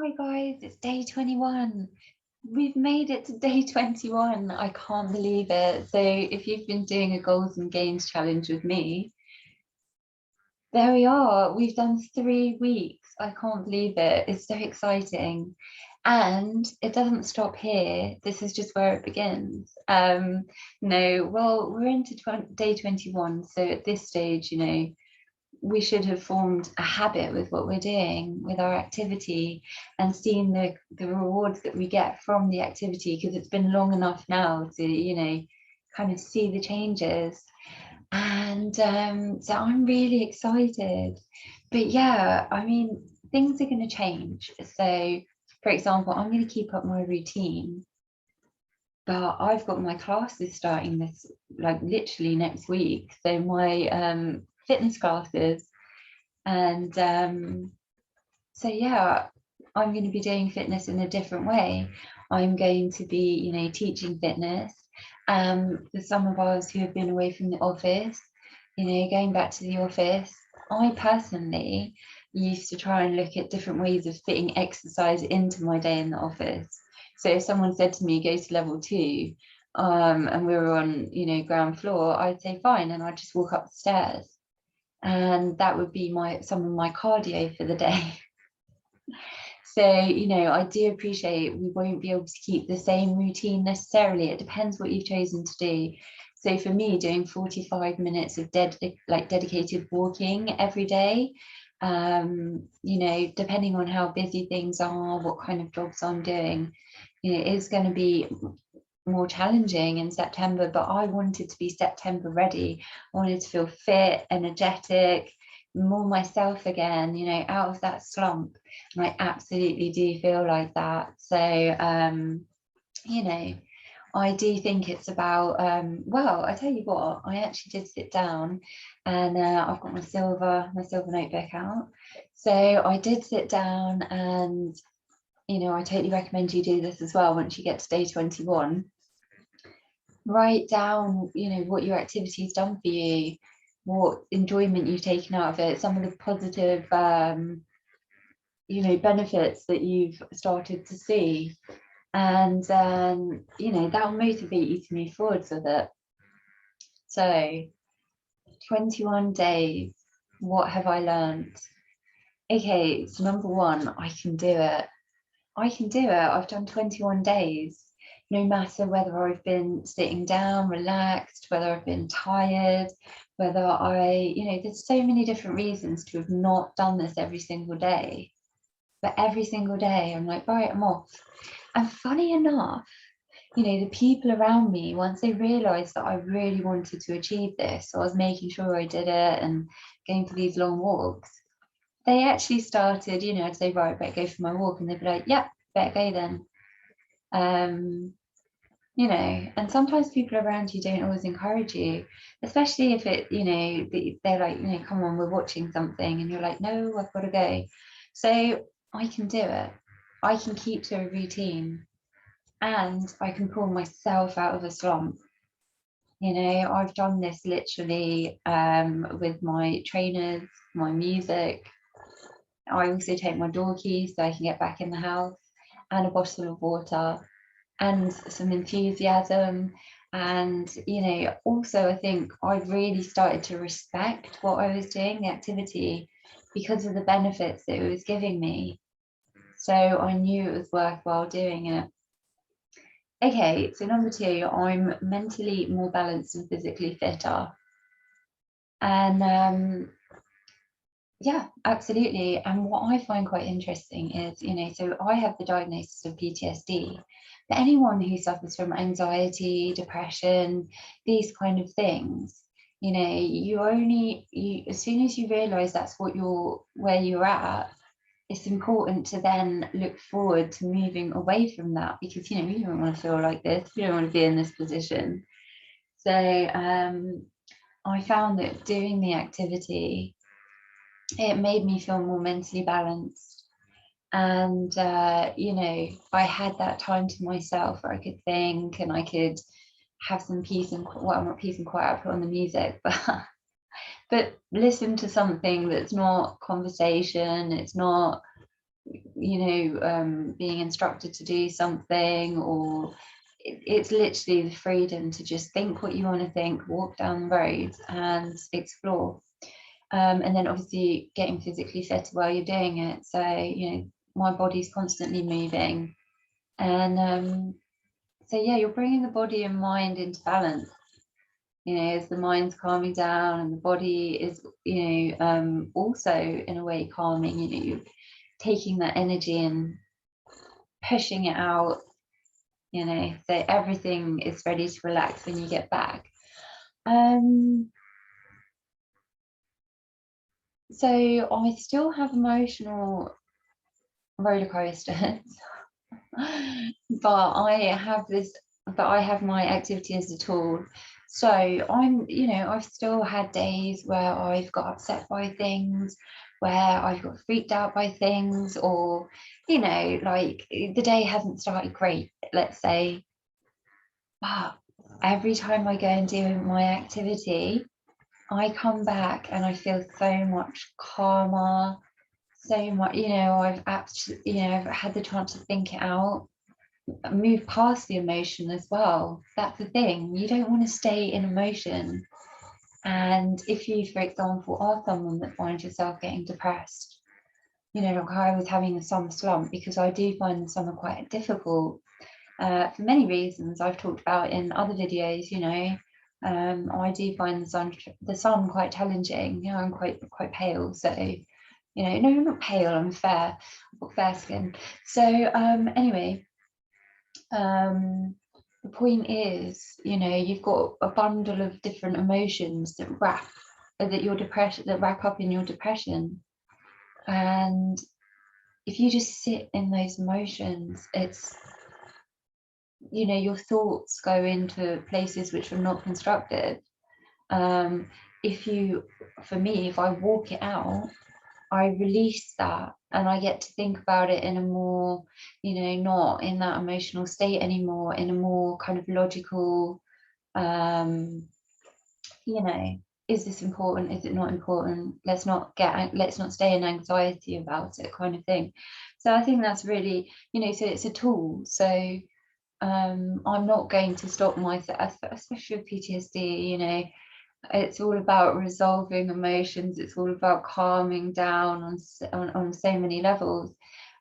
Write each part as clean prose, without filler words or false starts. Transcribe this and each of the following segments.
Hi guys, it's day 21. We've made it to day 21. I can't believe it. So if you've been doing a goals and gains challenge with me, there we are. We've done 3 weeks. I can't believe it. It's so exciting. And it doesn't stop here. This is just where it begins. No, well, we're into day 21. So at this stage, we should have formed a habit with what we're doing with our activity and seen the rewards that we get from the activity, because it's been long enough now to kind of see the changes. And so I'm really excited. But yeah, I mean, things are going to change. So for example, I'm going to keep up my routine, but I've got my classes starting this, like, literally next week. So my fitness classes. And so yeah, I'm going to be doing fitness in a different way. I'm going to be teaching fitness for some of us who have been away from the office, going back to the office. I personally used to try and look at different ways of fitting exercise into my day in the office. So if someone said to me, go to level 2, and we were on ground floor, I'd say fine, and I'd just walk up the stairs, and that would be some of my cardio for the day. So I do appreciate we won't be able to keep the same routine necessarily. It depends what you've chosen to do. So for me, doing 45 minutes of dedicated walking every day, depending on how busy things are, what kind of jobs I'm doing, is going to be more challenging in September. But I wanted to be September ready. I wanted to feel fit, energetic, more myself again, out of that slump. And I absolutely do feel like that. So I do think it's about well, I tell you what, I actually did sit down, and I've got my silver notebook out. So I did sit down, and I totally recommend you do this as well. Once you get to day 21, write down what your activity's done for you, what enjoyment you've taken out of it, some of the positive benefits that you've started to see, and that'll motivate you to move forwards with it. So 21 days, what have I learned? Okay, so number 1, I can do it. I've done 21 days, no matter whether I've been sitting down, relaxed, whether I've been tired, whether there's so many different reasons to have not done this every single day. But every single day I'm like, right, I'm off. And funny enough, the people around me, once they realized that I really wanted to achieve this, so I was making sure I did it and going for these long walks, they actually started, I'd say, right, better go for my walk, and they'd be like, yeah, better go then. And sometimes people around you don't always encourage you, especially if it, they're like, come on, we're watching something, and you're like, no, I've got to go. So I can do it. I can keep to a routine, and I can pull myself out of a slump. I've done this literally with my trainers, my music. I also take my door keys so I can get back in the house, and a bottle of water, and some enthusiasm. And also I think I really started to respect what I was doing, the activity, because of the benefits that it was giving me. So I knew it was worthwhile doing it. Okay, so number 2, I'm mentally more balanced and physically fitter. And yeah, absolutely. And what I find quite interesting is, so I have the diagnosis of PTSD, but anyone who suffers from anxiety, depression, these kind of things, as soon as you realize that's where you're at, it's important to then look forward to moving away from that, because, you don't want to feel like this, you don't want to be in this position. So I found that doing the activity, it made me feel more mentally balanced. And I had that time to myself where I could think, and I could have some peace and, well, not peace and quiet, I put on the music, but listen to something that's not conversation, it's not being instructed to do something, or it's literally the freedom to just think what you want to think, walk down the road and explore. And then obviously getting physically fit while you're doing it. So, my body's constantly moving. And so, yeah, you're bringing the body and mind into balance. As the mind's calming down and the body is, also in a way calming, you're taking that energy and pushing it out, so everything is ready to relax when you get back. So I still have emotional roller coasters, but I have my activity as a tool. So I've still had days where I've got upset by things, where I've got freaked out by things, or, like the day hasn't started great, let's say. But every time I go and do my activity, I come back and I feel so much calmer, so much, I've I've had the chance to think it out, move past the emotion as well. That's the thing. You don't want to stay in emotion. And if you, for example, are someone that finds yourself getting depressed, like I was having a summer slump, because I do find the summer quite difficult for many reasons I've talked about in other videos. I do find the sun quite challenging. I'm quite pale, so no, I'm not pale, I'm fair. I've got fair skin. So anyway, the point is, you've got a bundle of different emotions that rack up in your depression. And if you just sit in those emotions, it's, your thoughts go into places which are not constructive. If I walk it out, I release that, and I get to think about it in a more, not in that emotional state anymore, in a more kind of logical, is this important? Is it not important? Let's not stay in anxiety about it, kind of thing. So I think that's really, so it's a tool. So I'm not going to stop myself, especially with PTSD. It's all about resolving emotions. It's all about calming down on so many levels,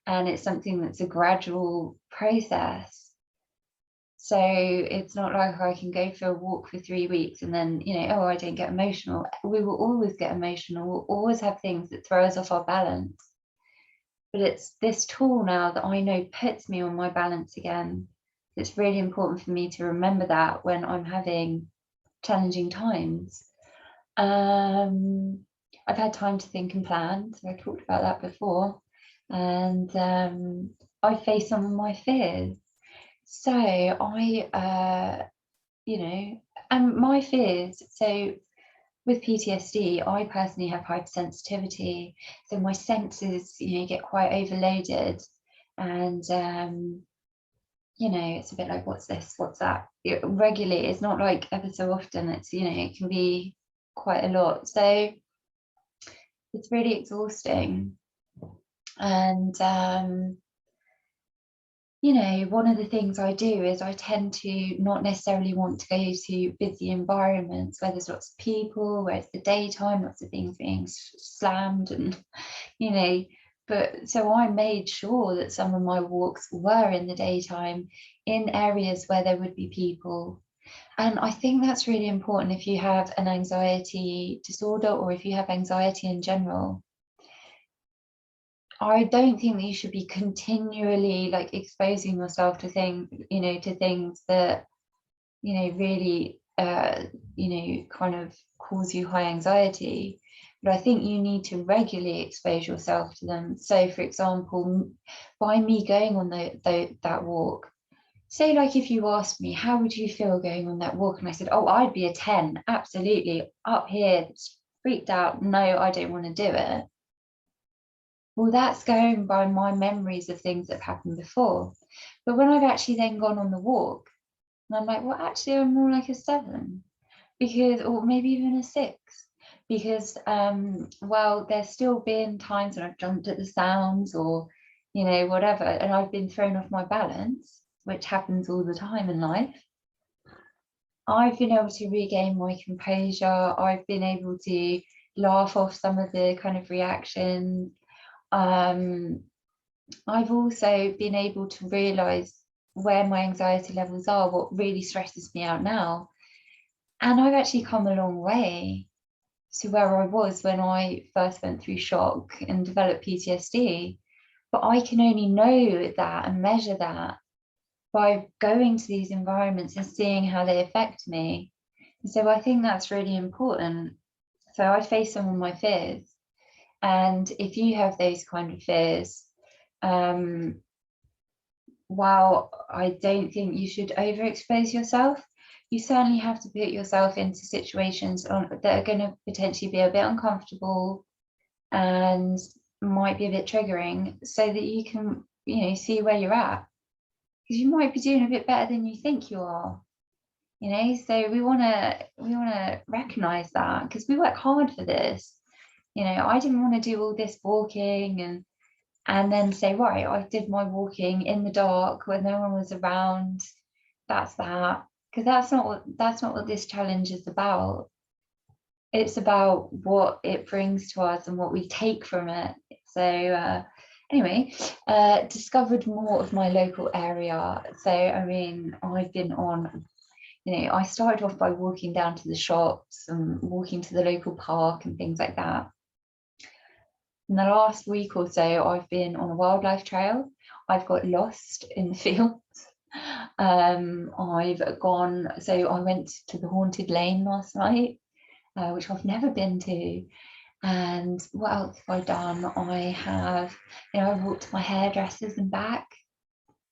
and it's something that's a gradual process. So it's not like I can go for a walk for 3 weeks and then, I don't get emotional. We will always get emotional. We'll always have things that throw us off our balance. But it's this tool now that I know puts me on my balance again. It's really important for me to remember that when I'm having challenging times. I've had time to think and plan, so I talked about that before. And I faced some of my fears. So and my fears, so with PTSD, I personally have hypersensitivity. So my senses, get quite overloaded. And, it's a bit like, what's this? What's that? Regularly, it's not like ever so often. It's, it can be quite a lot. So it's really exhausting. And, one of the things I do is I tend to not necessarily want to go to busy environments where there's lots of people, where it's the daytime, lots of things being slammed, and, but so I made sure that some of my walks were in the daytime, in areas where there would be people. And I think that's really important if you have an anxiety disorder, or if you have anxiety in general. I don't think that you should be continually like exposing yourself to things that, really, kind of cause you high anxiety. But I think you need to regularly expose yourself to them. So, for example, by me going on that walk, say, like, if you asked me, how would you feel going on that walk? And I said, oh, I'd be a 10, absolutely. Up here, freaked out. No, I don't want to do it. Well, that's going by my memories of things that have happened before. But when I've actually then gone on the walk, and I'm like, well, actually, I'm more like a 7, or maybe even a 6, because, there's still been times when I've jumped at the sounds, or, you know, whatever, and I've been thrown off my balance, which happens all the time in life, I've been able to regain my composure. I've been able to laugh off some of the kind of reactions. I've also been able to realize where my anxiety levels are, what really stresses me out now. And I've actually come a long way to where I was when I first went through shock and developed PTSD. But I can only know that and measure that by going to these environments and seeing how they affect me. So I think that's really important. So I face some of my fears. And if you have those kind of fears, while I don't think you should overexpose yourself, you certainly have to put yourself into situations that are going to potentially be a bit uncomfortable and might be a bit triggering, so that you can, you know, see where you're at, because you might be doing a bit better than you think you are, you know. So we want to recognize that, because we work hard for this. You know, I didn't want to do all this walking and then say, right, I did my walking in the dark when no one was around. That's that. Because that's not what this challenge is about. It's about what it brings to us and what we take from it. So anyway, discovered more of my local area. So I mean, I've been on, you know, I started off by walking down to the shops and walking to the local park and things like that. In the last week or so, I've been on a wildlife trail. I've got lost in the fields. I've gone, so I went to the haunted lane last night, which I've never been to. And what else have I done? I have, you know, I walked to my hairdressers and back,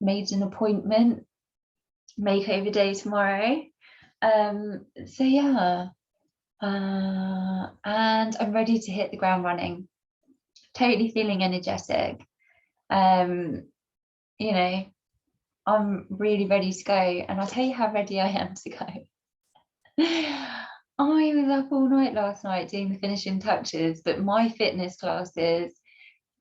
made an appointment, makeover day tomorrow. So yeah, and I'm ready to hit the ground running. Totally feeling energetic. You know, I'm really ready to go, and I'll tell you how ready I am to go. I was up all night last night doing the finishing touches, but my fitness classes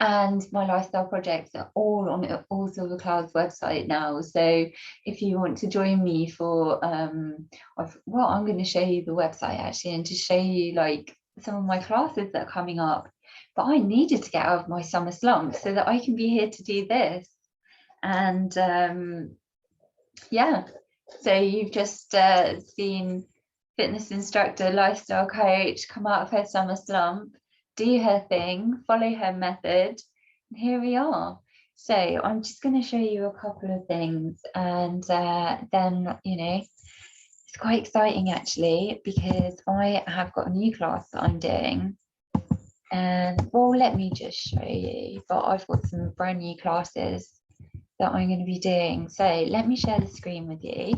and my lifestyle projects are all on All Silver Clouds website now. So if you want to join me for, well, I'm going to show you the website actually, and to show you like some of my classes that are coming up. But I needed to get out of my summer slump so that I can be here to do this. And yeah, so you've just seen fitness instructor, lifestyle coach come out of her summer slump, do her thing, follow her method, and here we are. So I'm just going to show you a couple of things, and then, you know, it's quite exciting actually, because I have got a new class that I'm doing. And well, let me just show you, but I've got some brand new classes that I'm going to be doing. So let me share the screen with you.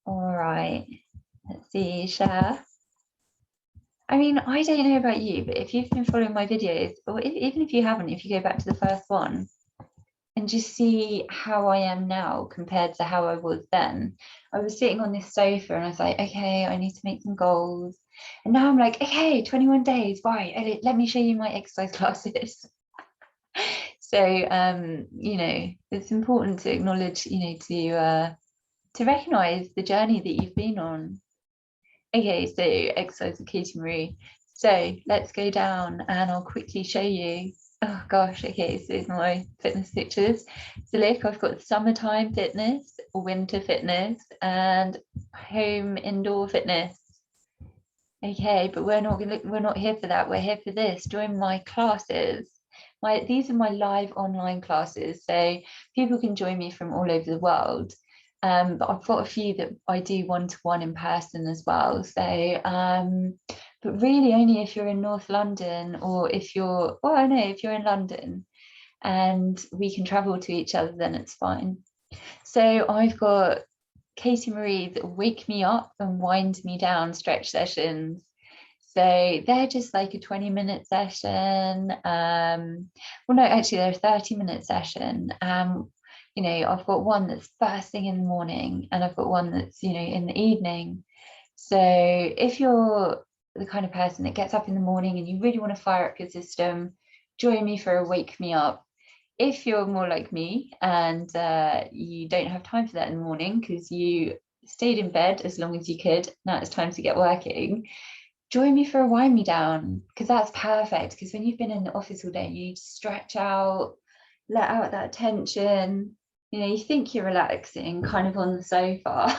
All right, let's see, share. I mean, I don't know about you, but if you've been following my videos, or even if you haven't, if you go back to the first one and just see how I am now compared to how I was then. I was sitting on this sofa and I was like, okay, I need to make some goals. And now I'm like, okay, 21 days, right, let me show you my exercise classes. So, you know, it's important to acknowledge, you know, to recognize the journey that you've been on. Okay, so exercise with Katie-Marie. So let's go down and I'll quickly show you. Oh gosh, okay, so these are my fitness pictures. So look, I've got summertime fitness, winter fitness, and home indoor fitness. Okay, but we're not here for that. We're here for this. Join my classes. These are my live online classes, so people can join me from all over the world. But I've got a few that I do one-to-one in person as well. So, but really only if you're in North London, or if you're, well, I know if you're in London and we can travel to each other, then it's fine. So I've got Katie-Marie's Wake Me Up and Wind Me Down stretch sessions. So they're just like a 20-minute session. Well, no, actually they're a 30-minute session. You know, I've got one that's first thing in the morning, and I've got one that's, you know, in the evening. So if you're the kind of person that gets up in the morning and you really want to fire up your system, join me for a Wake Me Up. If you're more like me and you don't have time for that in the morning because you stayed in bed as long as you could, now it's time to get working, join me for a wind me down, because that's perfect. Because when you've been in the office all day, you stretch out, let out that tension. You know, you think you're relaxing kind of on the sofa,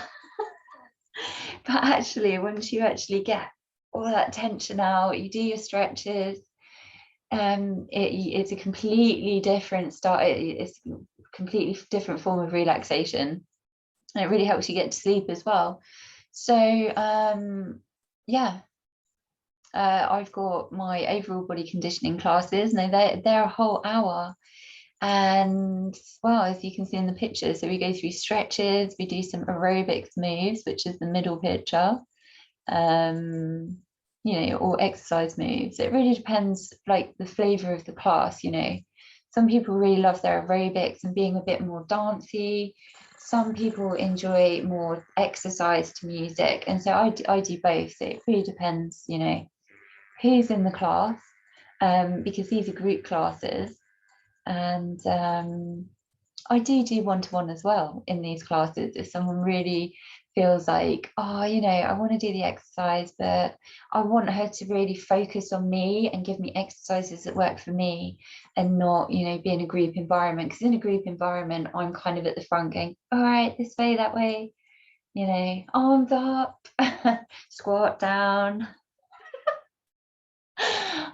but actually, once you actually get all that tension out, you do your stretches. It's a completely different start. It's a completely different form of relaxation, and it really helps you get to sleep as well. So yeah, I've got my overall body conditioning classes. No, they're a whole hour. And well, as you can see in the picture, so we go through stretches, we do some aerobics moves, which is the middle picture, you know, or exercise moves. It really depends, like the flavor of the class, you know. Some people really love their aerobics and being a bit more dancey. Some people enjoy more exercise to music. And so I do both. So it really depends, you know, who's in the class, because these are group classes. And I do one-to-one as well in these classes. If someone really feels like, oh, you know, I want to do the exercise, but I want her to really focus on me and give me exercises that work for me, and not, you know, be in a group environment. Because in a group environment, I'm kind of at the front going, all right, this way, that way, you know, arms up, squat down.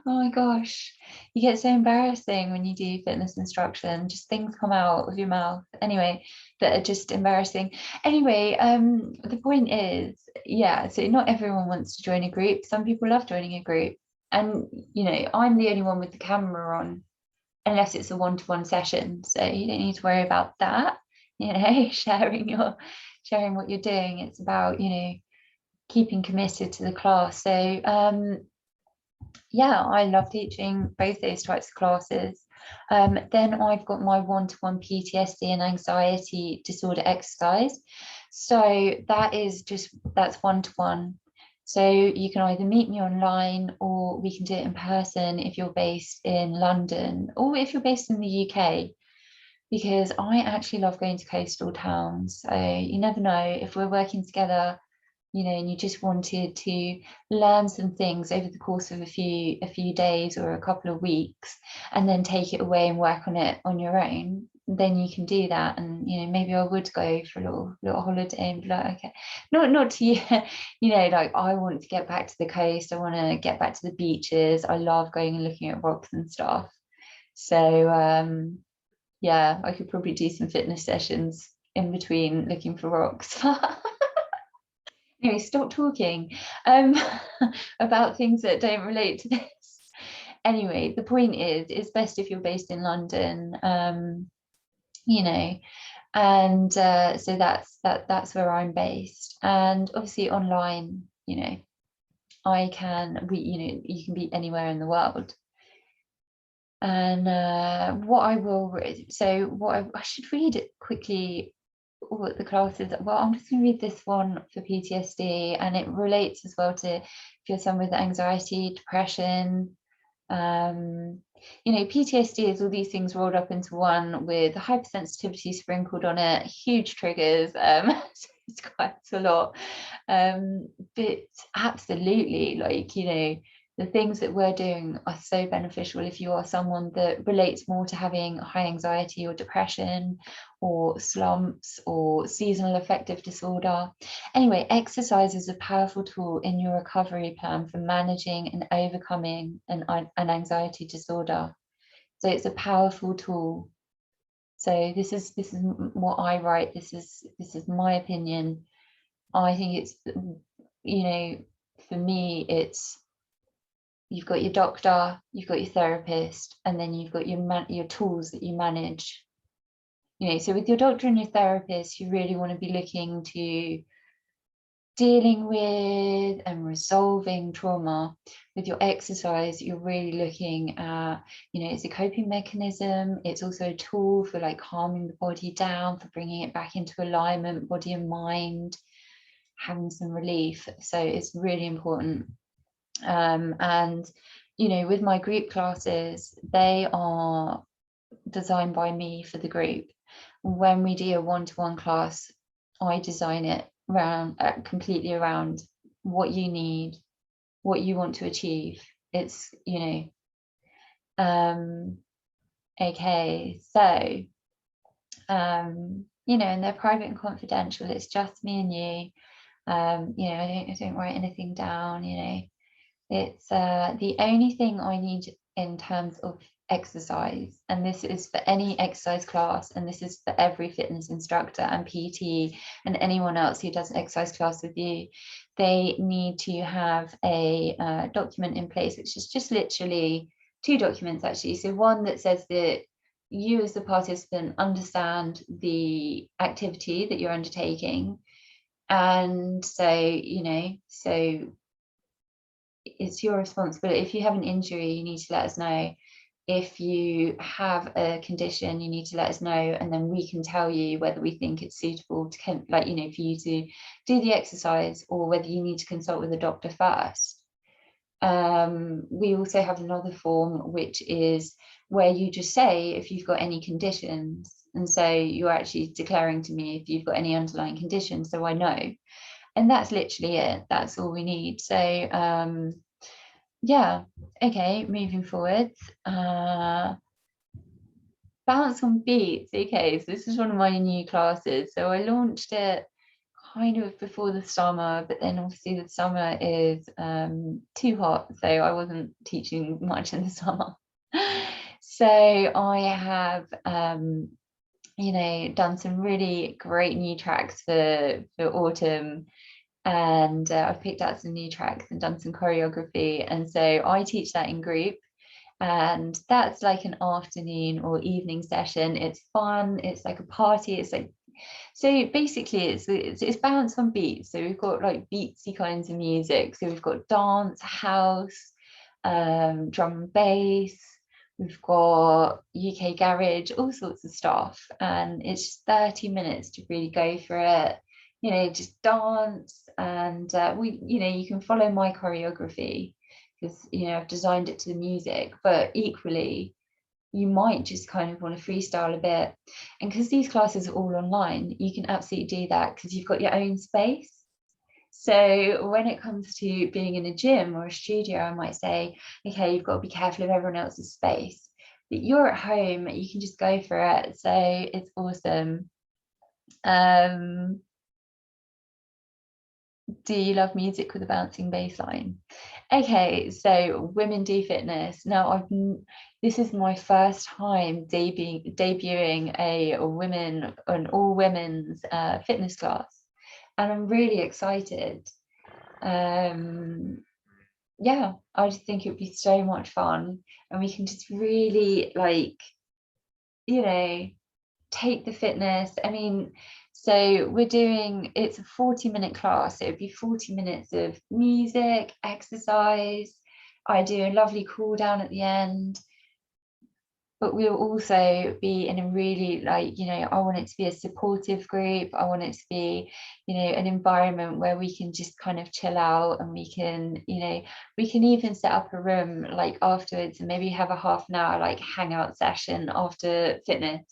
Oh my gosh, you get so embarrassing when you do fitness instruction. Just things come out of your mouth anyway that are just embarrassing. Anyway, the point is, yeah, so not everyone wants to join a group. Some people love joining a group, and you know, I'm the only one with the camera on unless it's a one-to-one session, so you don't need to worry about that, you know. Sharing what you're doing. It's about, you know, keeping committed to the class. So yeah, I love teaching both those types of classes. Then I've got my one-to-one PTSD and anxiety disorder exercise. So that's one-to-one. So you can either meet me online, or we can do it in person if you're based in London, or if you're based in the UK, because I actually love going to coastal towns. So you never know, if we're working together, you know, and you just wanted to learn some things over the course of a few days or a couple of weeks, and then take it away and work on it on your own, then you can do that. And you know, maybe I would go for a little holiday and be like, okay, not to you, you know, like I want to get back to the coast, I want to get back to the beaches, I love going and looking at rocks and stuff. So yeah, I could probably do some fitness sessions in between looking for rocks. Anyway, stop talking um, about things that don't relate to this. Anyway, the point is, it's best if you're based in London, you know, and so that's where I'm based. And obviously online, you know, you know, you can be anywhere in the world. And I should read it quickly, what the classes. Well, I'm just going to read this one for PTSD, and it relates as well to if you're someone with anxiety, depression. Um, you know, PTSD is all these things rolled up into one with hypersensitivity sprinkled on it, huge triggers. So it's quite a lot. But absolutely, like, you know, the things that we're doing are so beneficial if you are someone that relates more to having high anxiety or depression or slumps or seasonal affective disorder. Anyway, exercise is a powerful tool in your recovery plan for managing and overcoming an anxiety disorder. So it's a powerful tool. So this is what I write. This is my opinion. I think it's, you know, for me, it's, you've got your doctor, you've got your therapist, and then you've got your tools that you manage. You know, so with your doctor and your therapist, you really want to be looking to dealing with and resolving trauma. With your exercise, you're really looking at, you know, it's a coping mechanism. It's also a tool for like calming the body down, for bringing it back into alignment, body and mind, having some relief. So it's really important. And you know, with my group classes, they are designed by me for the group. When we do a one-to-one class, I design it around completely around what you need, what you want to achieve. It's, you know, okay, so you know, and they're private and confidential. It's just me and you. You know, I don't write anything down, you know. It's the only thing I need in terms of exercise, and this is for any exercise class, and this is for every fitness instructor and PT and anyone else who does an exercise class with you. They need to have a document in place, which is just literally 2 documents actually. So one that says that you as the participant understand the activity that you're undertaking, and so, you know, so it's your responsibility. If you have an injury, you need to let us know. If you have a condition, you need to let us know, and then we can tell you whether we think it's suitable to, like, you know, for you to do the exercise, or whether you need to consult with a doctor first. We also have another form, which is where you just say if you've got any conditions, and so you're actually declaring to me if you've got any underlying conditions, so I know. And that's literally it. That's all we need. So yeah, okay, moving forward. Bounce on beats. Okay, so this is one of my new classes. So I launched it kind of before the summer, but then obviously the summer is too hot, so I wasn't teaching much in the summer. So I have you know, done some really great new tracks for autumn, and I've picked out some new tracks and done some choreography, and so I teach that in group, and that's like an afternoon or evening session. It's fun, it's like a party, it's like, so basically it's bounce on beats. So we've got like beatsy kinds of music, so we've got dance, house, drum and bass, we've got UK garage, all sorts of stuff, and it's 30 minutes to really go through it, you know, just dance. And we, you know, you can follow my choreography because, you know, I've designed it to the music, but equally you might just kind of want to freestyle a bit. And because these classes are all online, you can absolutely do that because you've got your own space. So when it comes to being in a gym or a studio, I might say, okay, you've got to be careful of everyone else's space, but you're at home, you can just go for it. So it's awesome. Do you love music with a bouncing bass line? Okay, so women do fitness. Now this is my first time debuting an all women's fitness class, and I'm really excited. Yeah, I just think it would be so much fun, and we can just really, like, you know, take the fitness. I mean, so it's a 40-minute class, so it'd be 40 minutes of music, exercise. I do a lovely cool down at the end, but we'll also be in a really, like, you know, I want it to be a supportive group. I want it to be, you know, an environment where we can just kind of chill out, and we can, you know, we can even set up a room like afterwards and maybe have a half an hour like hangout session after fitness,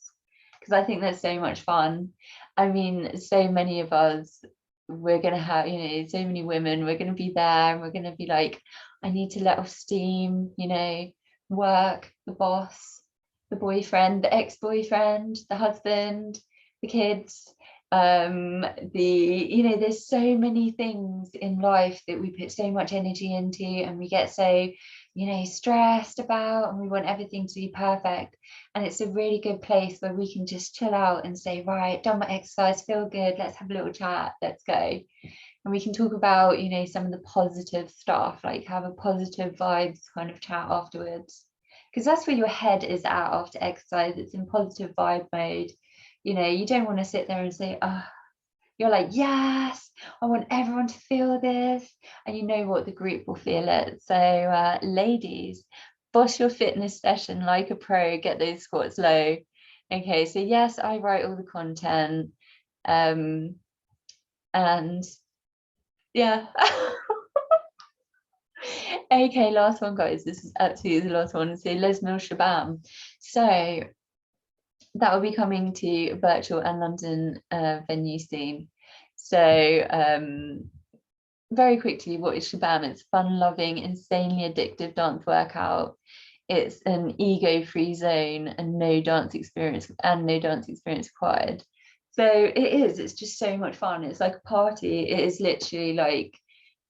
because I think that's so much fun. I mean, so many of us, we're going to have, you know, so many women, we're going to be there, and we're going to be like, I need to let off steam, you know, work, the boss, the boyfriend, the ex-boyfriend, the husband, the kids, you know, there's so many things in life that we put so much energy into, and we get so, you know, stressed about, and we want everything to be perfect. And it's a really good place where we can just chill out and say, right, done my exercise, feel good, let's have a little chat, let's go. And we can talk about, you know, some of the positive stuff, like have a positive vibes kind of chat afterwards, because that's where your head is at after exercise. It's in positive vibe mode. You know, you don't want to sit there and say, oh, you're like, yes, I want everyone to feel this, and you know what, the group will feel it. So ladies, boss your fitness session like a pro, get those squats low. Okay, so yes, I write all the content, and yeah. Okay, last one, guys. This is absolutely the last one. So Les Mills Shabam. So that will be coming to virtual and London venue soon. So very quickly, what is Shabam? It's fun-loving, insanely addictive dance workout. It's an ego-free zone and no dance experience required. So it is, it's just so much fun. It's like a party. It is literally like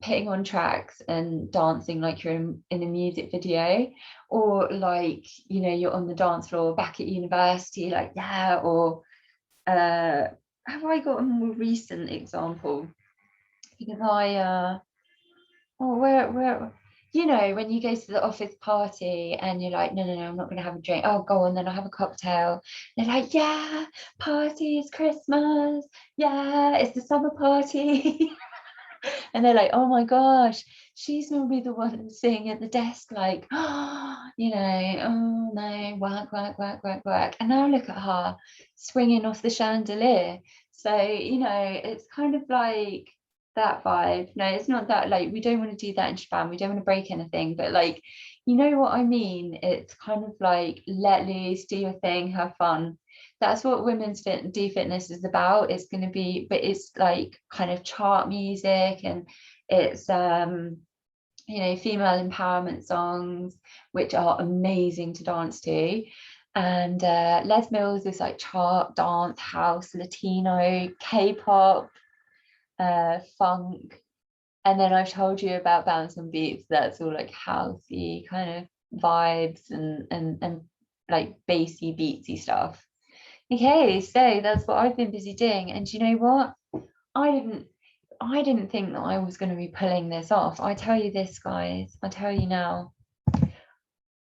putting on tracks and dancing like you're in a music video, or like, you know, you're on the dance floor back at university, like, yeah. Or have I got a more recent example? Because where you know, when you go to the office party and you're like, no, I'm not going to have a drink. Oh, go on, then I'll have a cocktail. They're like, yeah, party, it's Christmas. Yeah, it's the summer party. And they're like, oh my gosh, she's normally the one sitting at the desk like, oh, you know, oh no, whack. And now look at her swinging off the chandelier. So, you know, it's kind of like that vibe. No, it's not that, like, we don't want to do that in Japan. We don't want to break anything, but like, you know what I mean? It's kind of like let loose, do your thing, have fun. That's what women's fitness is about. It's going to be, but it's like kind of chart music, and it's you know, female empowerment songs, which are amazing to dance to. And Les Mills is like chart, dance, house, Latino, K-pop, funk. And then I've told you about Bounce and Beats. That's all like housey kind of vibes and like bassy, beatsy stuff. Okay, so that's what I've been busy doing. And you know what? I didn't think that I was going to be pulling this off. I tell you this, guys. I tell you now.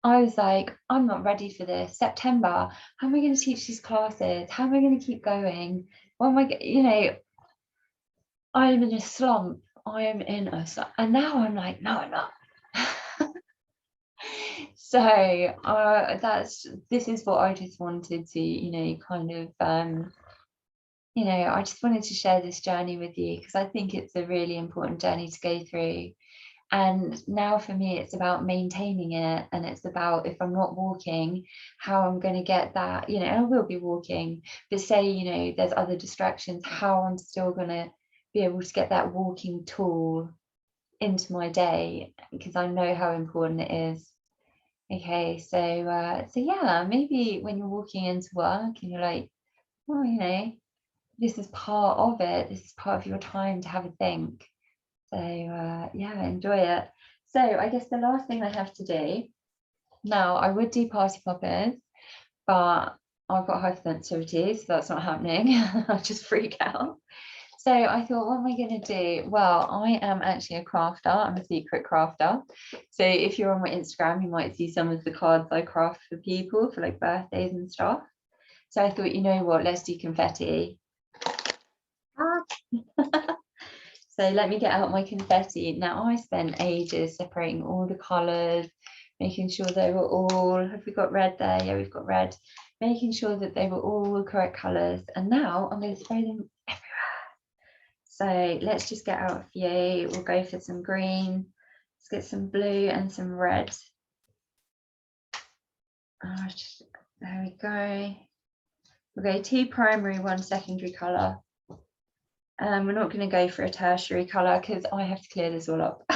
I was like, I'm not ready for this. September, how am I going to teach these classes? How am I going to keep going? What am I, you know, I am in a slump. I am in a slump. And now I'm like, no, I'm not. So this is what I just wanted to, you know, kind of you know, I just wanted to share this journey with you because I think it's a really important journey to go through. And now for me, it's about maintaining it. And it's about, if I'm not walking, how I'm going to get that, you know, and I will be walking, but say, you know, there's other distractions, how I'm still going to be able to get that walking tool into my day, because I know how important it is. Okay, so yeah, maybe when you're walking into work and you're like, well, you know, this is part of it. This is part of your time to have a think. So yeah, enjoy it. So I guess the last thing I have to do now, I would do party poppers, but I've got hypersensitivity, so that's not happening. I'll just freak out. So I thought, what am I going to do? Well, I am actually a crafter. I'm a secret crafter. So if you're on my Instagram, you might see some of the cards I craft for people for like birthdays and stuff. So I thought, you know what, let's do confetti. So let me get out my confetti. Now, I spent ages separating all the colours, making sure they were all, have we got red there? Yeah, we've got red. Making sure that they were all the correct colours. And now I'm going to spray them everywhere. So let's just get out a few. We'll go for some green. Let's get some blue and some red. There we go. We'll go 2 primary, 1 secondary colour. We're not going to go for a tertiary colour because I have to clear this all up.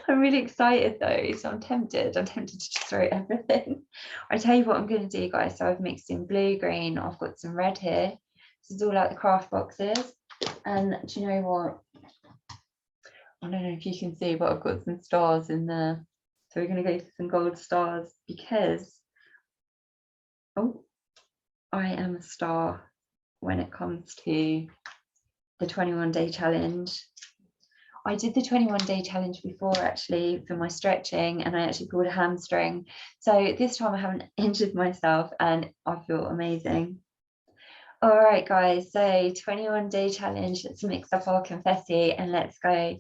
I'm really excited though, so I'm tempted to just throw everything. I tell you what I'm going to do, guys. So I've mixed in blue, green, I've got some red here. This is all out the craft boxes. And do you know what? I don't know if you can see, but I've got some stars in there. So we're going to go for some gold stars because, oh, I am a star when it comes to the 21-day challenge. I did the 21-day challenge before actually for my stretching, and I actually pulled a hamstring. So this time I haven't injured myself and I feel amazing. All right, guys, so 21-day challenge. Let's mix up our confetti and let's go.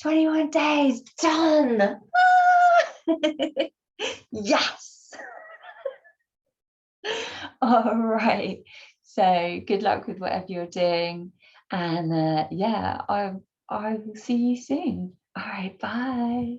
21 days done. Yes. All right, so good luck with whatever you're doing, and yeah, I will see you soon. All right, bye.